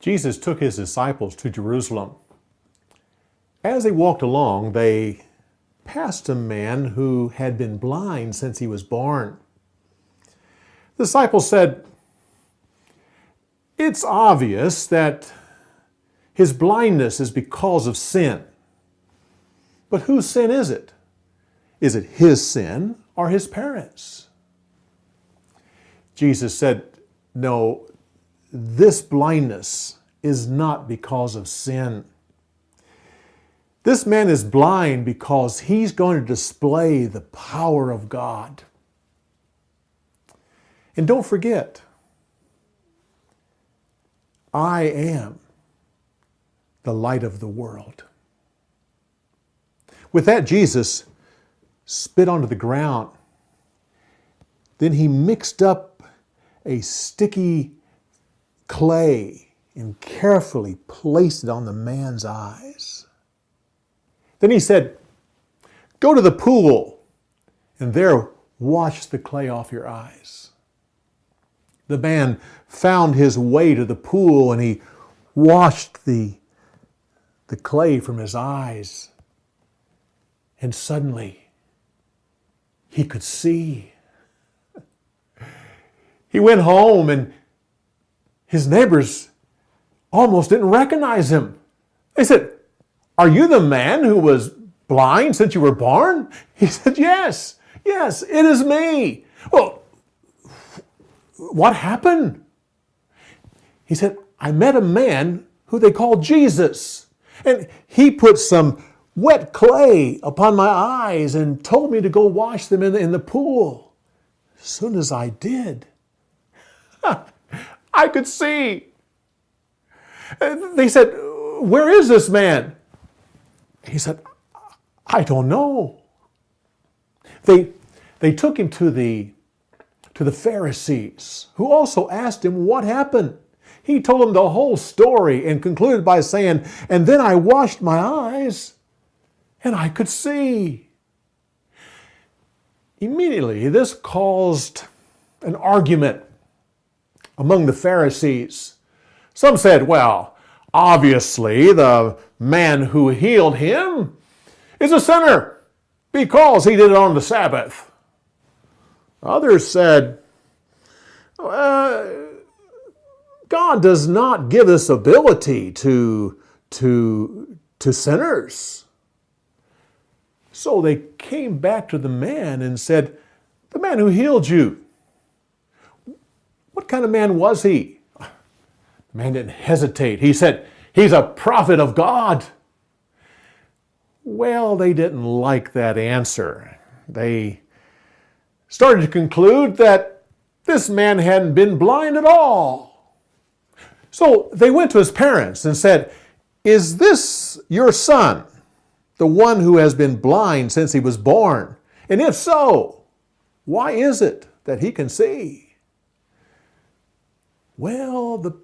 Jesus took his disciples to Jerusalem. As they walked along, they passed a man who had been blind since he was born. The disciples said, "It's obvious that his blindness is because of sin. But whose sin is it? Is it his sin or his parents?" Jesus said, "No, this blindness is not because of sin. This man is blind because he's going to display the power of God." And don't forget, I am the light of the world. With that, Jesus spit onto the ground. Then he mixed up a sticky clay and carefully placed it on the man's eyes. Then he said, "Go to the pool and there wash the clay off your eyes." The man found his way to the pool and he washed the clay from his eyes. And suddenly, he could see. He went home and his neighbors almost didn't recognize him. They said, "Are you the man who was blind since you were born?" He said, yes, it is me." "Well, what happened?" He said, "I met a man who they call Jesus, and he put some wet clay upon my eyes and told me to go wash them in the pool. As soon as I did, I could see." They said, "Where is this man?" He said, "I don't know." They took him to the Pharisees, who also asked him what happened. He told them the whole story and concluded by saying, "And then I washed my eyes and I could see." Immediately, this caused an argument among the Pharisees. Some said, "Well, obviously the man who healed him is a sinner because he did it on the Sabbath." Others said, "God does not give this ability to sinners." So they came back to the man and said, "The man who healed you, what kind of man was he?" The man didn't hesitate. He said, "He's a prophet of God." Well, they didn't like that answer. They started to conclude that this man hadn't been blind at all. So they went to his parents and said, "Is this your son, the one who has been blind since he was born? And if so, why is it that he can see?" Well, the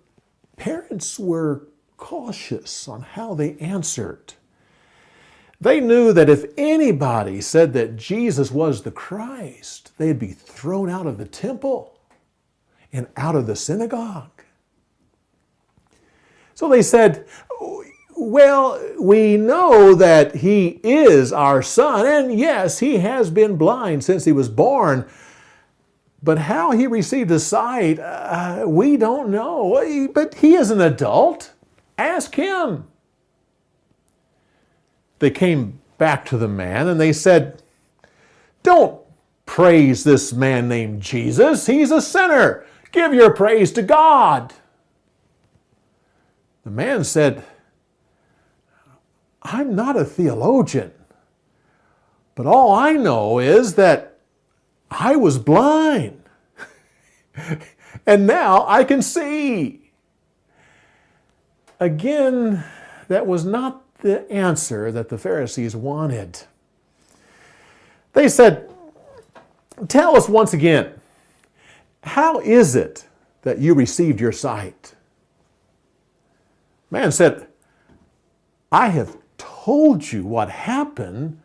parents were cautious on how they answered. They knew that if anybody said that Jesus was the Christ, they'd be thrown out of the temple and out of the synagogue. So they said, "Well, we know that he is our son, and yes, he has been blind since he was born. But how he received his sight, we don't know. But he is an adult. Ask him." They came back to the man and they said, "Don't praise this man named Jesus. He's a sinner. Give your praise to God." The man said, "I'm not a theologian, but all I know is that I was blind and now I can see." Again, that was not the answer that the Pharisees wanted. They said, "Tell us once again, how is it that you received your sight?" Man said, "I have told you what happened.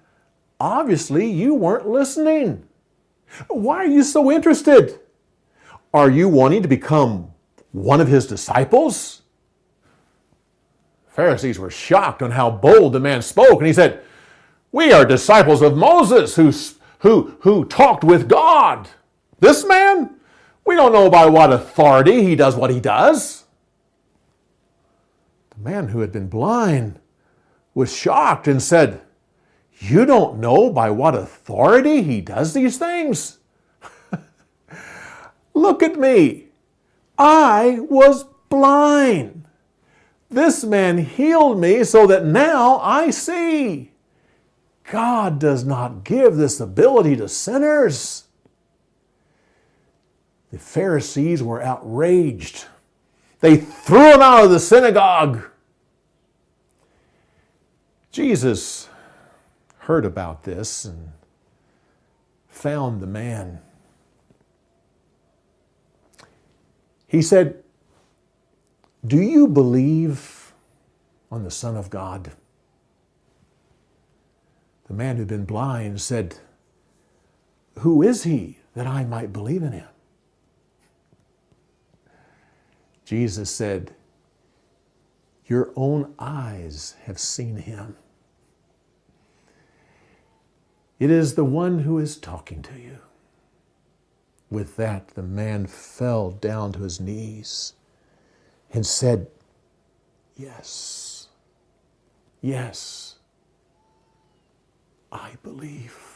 Obviously, you weren't listening. Why are you so interested? Are you wanting to become one of his disciples?" Pharisees were shocked on how bold the man spoke, and he said, "We are disciples of Moses who talked with God. This man, we don't know by what authority he does what he does." The man who had been blind was shocked and said, "You don't know by what authority he does these things? Look at me. I was blind. This man healed me so that now I see. God does not give this ability to sinners." The Pharisees were outraged. They threw him out of the synagogue. Jesus heard about this and found the man. He said, "Do you believe on the Son of God?" The man who'd been blind said, "Who is he that I might believe in him?" Jesus said, "Your own eyes have seen him. It is the one who is talking to you." With that, the man fell down to his knees and said, "Yes, yes, I believe."